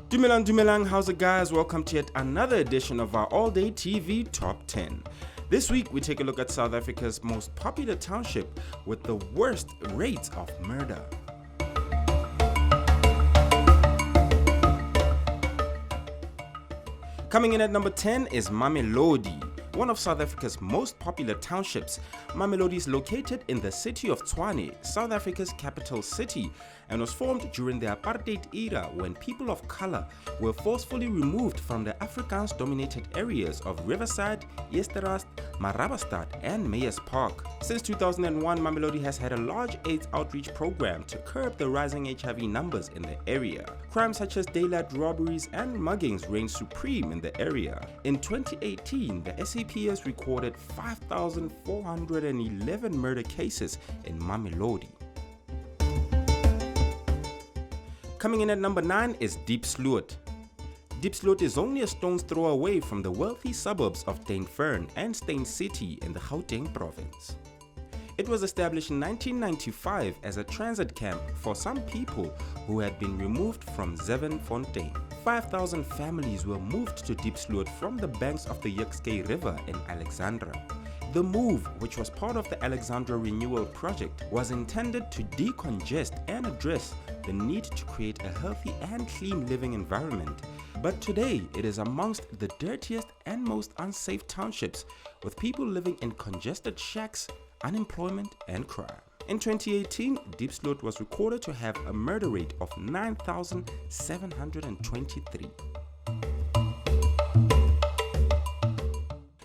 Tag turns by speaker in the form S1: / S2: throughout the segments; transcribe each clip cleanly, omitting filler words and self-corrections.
S1: Dumelang, how's it guys? Welcome to yet another edition of our all-day TV Top 10. This week we take a look at South Africa's most popular township with the worst rates of murder. Coming in at number 10 is Mamelodi. One of South Africa's most popular townships, Mamelodi is located in the city of Tshwane, South Africa's capital city, and was formed during the apartheid era when people of color were forcefully removed from the Afrikaans-dominated areas of Riverside, Eersterust, Marabastad, and Meyers Park. Since 2001, Mamelodi has had a large AIDS outreach program to curb the rising HIV numbers in the area. Crimes such as daylight robberies and muggings reign supreme in the area. In 2018, the SAPS recorded 5,411 murder cases in Mamelodi. Coming in at number 9 is Diepsloot. Diepsloot is only a stone's throw away from the wealthy suburbs of Deepsloot and Steyn City in the Gauteng province. It was established in 1995 as a transit camp for some people who had been removed from Zevenfontein. 5,000 families were moved to Diepsloot from the banks of the Yohhh River in Alexandra. The move, which was part of the Alexandra Renewal Project, was intended to decongest and address the need to create a healthy and clean living environment. But today, it is amongst the dirtiest and most unsafe townships, with people living in congested shacks, unemployment and crime. In 2018, Diepsloot was recorded to have a murder rate of 9,723.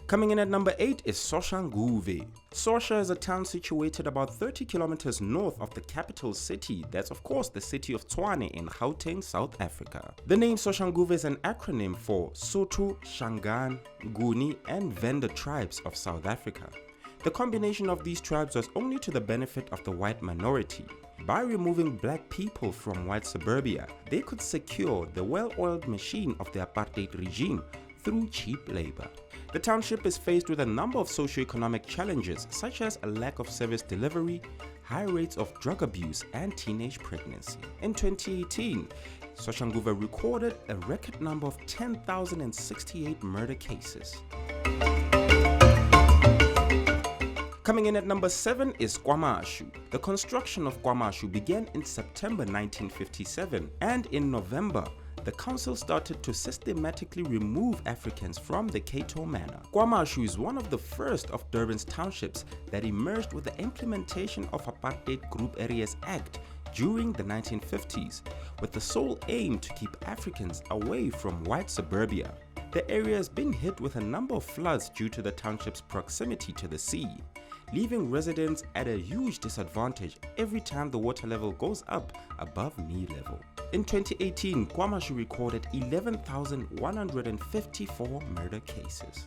S1: Coming in at number 8 is Shoshanguve. Shosha is a town situated about 30 kilometers north of the capital city. That's of course the city of Tshwane in Gauteng, South Africa. The name Shoshanguve is an acronym for Sotho, Shangaan, Nguni and Venda tribes of South Africa. The combination of these tribes was only to the benefit of the white minority. By removing black people from white suburbia, they could secure the well-oiled machine of the apartheid regime through cheap labor. The township is faced with a number of socio-economic challenges such as a lack of service delivery, high rates of drug abuse and teenage pregnancy. In 2018, Shoshanguve recorded a record number of 10,068 murder cases. Coming in at number 7 is Kwamashu. The construction of Kwamashu began in September 1957, and in November, the council started to systematically remove Africans from the Cato Manor. Kwamashu is one of the first of Durban's townships that emerged with the implementation of Apartheid Group Areas Act during the 1950s, with the sole aim to keep Africans away from white suburbia. The area has been hit with a number of floods due to the township's proximity to the sea, leaving residents at a huge disadvantage every time the water level goes up above knee level. In 2018, Kwamashu recorded 11,154 murder cases.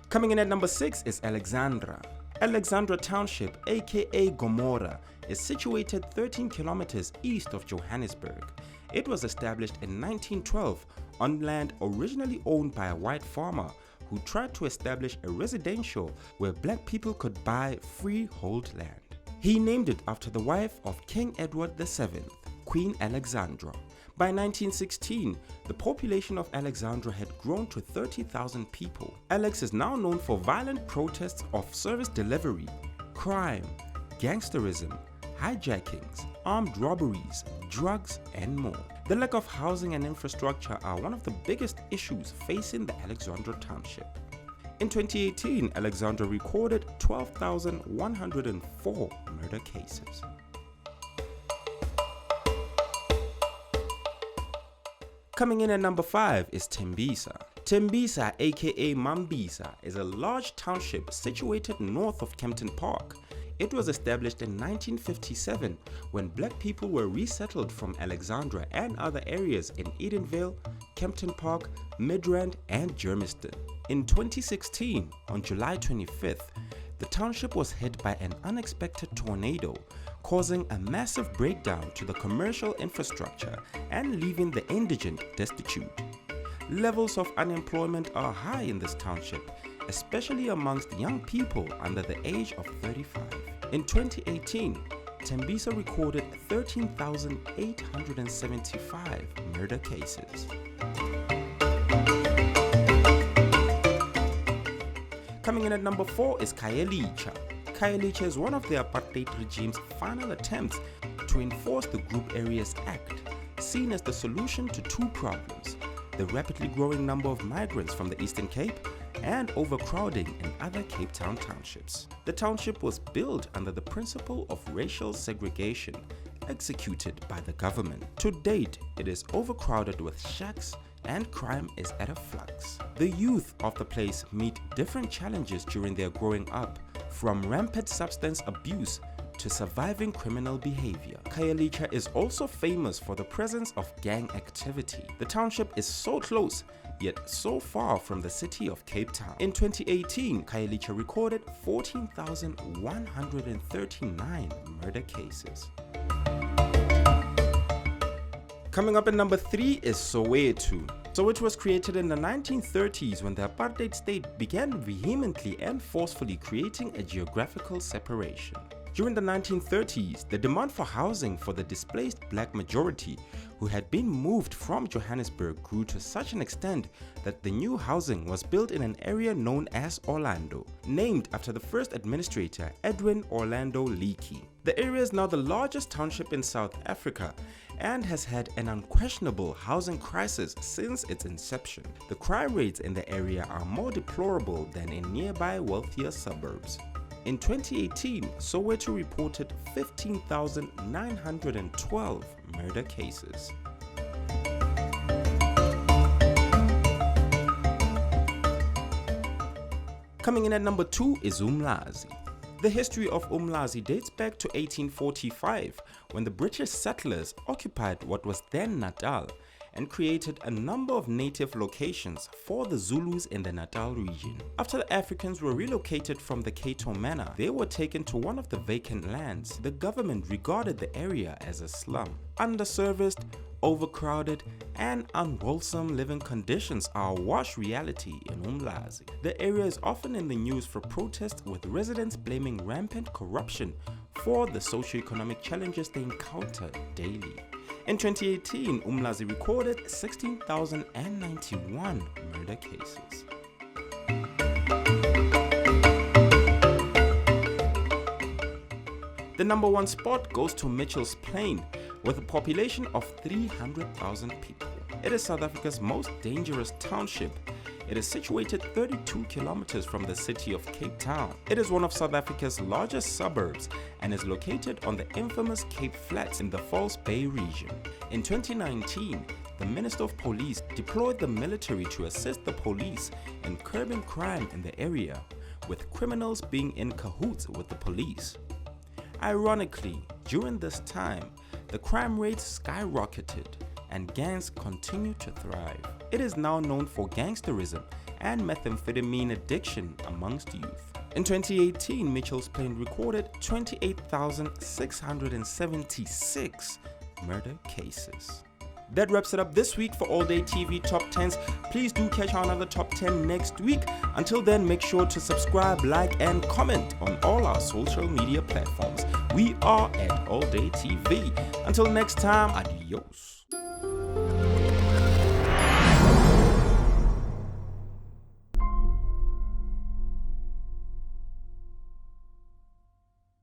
S1: Coming in at number 6 is Alexandra. Alexandra Township, aka Gomora, is situated 13 kilometers east of Johannesburg. It was established in 1912 on land originally owned by a white farmer who tried to establish a residential where black people could buy freehold land. He named it after the wife of King Edward VII, Queen Alexandra. By 1916, the population of Alexandra had grown to 30,000 people. Alex is now known for violent protests of service delivery, crime, gangsterism, hijackings, armed robberies, drugs, and more. The lack of housing and infrastructure are one of the biggest issues facing the Alexandra Township. In 2018, Alexandra recorded 12,104 murder cases. Coming in at number 5 is Tembisa. Tembisa, aka Mambisa, is a large township situated north of Kempton Park. It was established in 1957 when black people were resettled from Alexandra and other areas in Edenvale, Kempton Park, Midrand and Germiston. In 2016, on July 25th, the township was hit by an unexpected tornado, causing a massive breakdown to the commercial infrastructure and leaving the indigent destitute. Levels of unemployment are high in this township, especially amongst young people under the age of 35. In 2018, Tembisa recorded 13,875 murder cases. Coming in at number 4 is Khayelitsha. Khayelitsha is one of the apartheid regime's final attempts to enforce the Group Areas Act, seen as the solution to two problems: the rapidly growing number of migrants from the Eastern Cape and overcrowding in other Cape Town townships. The township was built under the principle of racial segregation executed by the government. To date, it is overcrowded with shacks and crime is at a flux. The youth of the place meet different challenges during their growing up, from rampant substance abuse to surviving criminal behavior. Khayelitsha is also famous for the presence of gang activity. The township is so close, yet so far from the city of Cape Town. In 2018, Khayelitsha recorded 14,139 murder cases. Coming up at number 3 is Soweto. Soweto was created in the 1930s when the apartheid state began vehemently and forcefully creating a geographical separation. During the 1930s, the demand for housing for the displaced black majority who had been moved from Johannesburg grew to such an extent that the new housing was built in an area known as Orlando, named after the first administrator, Edwin Orlando Leakey. The area is now the largest township in South Africa and has had an unquestionable housing crisis since its inception. The crime rates in the area are more deplorable than in nearby wealthier suburbs. In 2018, Soweto reported 15,912 murder cases. Coming in at number 2 is Umlazi. The history of Umlazi dates back to 1845, when the British settlers occupied what was then Natal and created a number of native locations for the Zulus in the Natal region. After the Africans were relocated from the Cato Manor, they were taken to one of the vacant lands. The government regarded the area as a slum. Underserviced, overcrowded, and unwholesome living conditions are a wash reality in Umlazi. The area is often in the news for protests, with residents blaming rampant corruption for the socio-economic challenges they encounter daily. In 2018, Umlazi recorded 16,091 murder cases. The number 1 spot goes to Mitchell's Plein, with a population of 300,000 people. It is South Africa's most dangerous township. It is situated 32 kilometers from the city of Cape Town. It is one of South Africa's largest suburbs and is located on the infamous Cape Flats in the False Bay region. In 2019, the Minister of Police deployed the military to assist the police in curbing crime in the area, with criminals being in cahoots with the police. Ironically, during this time, the crime rates skyrocketed and gangs continue to thrive. It is now known for gangsterism and methamphetamine addiction amongst youth. In 2018, Mitchell's Plein recorded 28,676 murder cases. That wraps it up this week for All Day TV Top 10s. Please do catch our another Top 10 next week. Until then, make sure to subscribe, like, and comment on all our social media platforms. We are at All Day TV. Until next time, adios.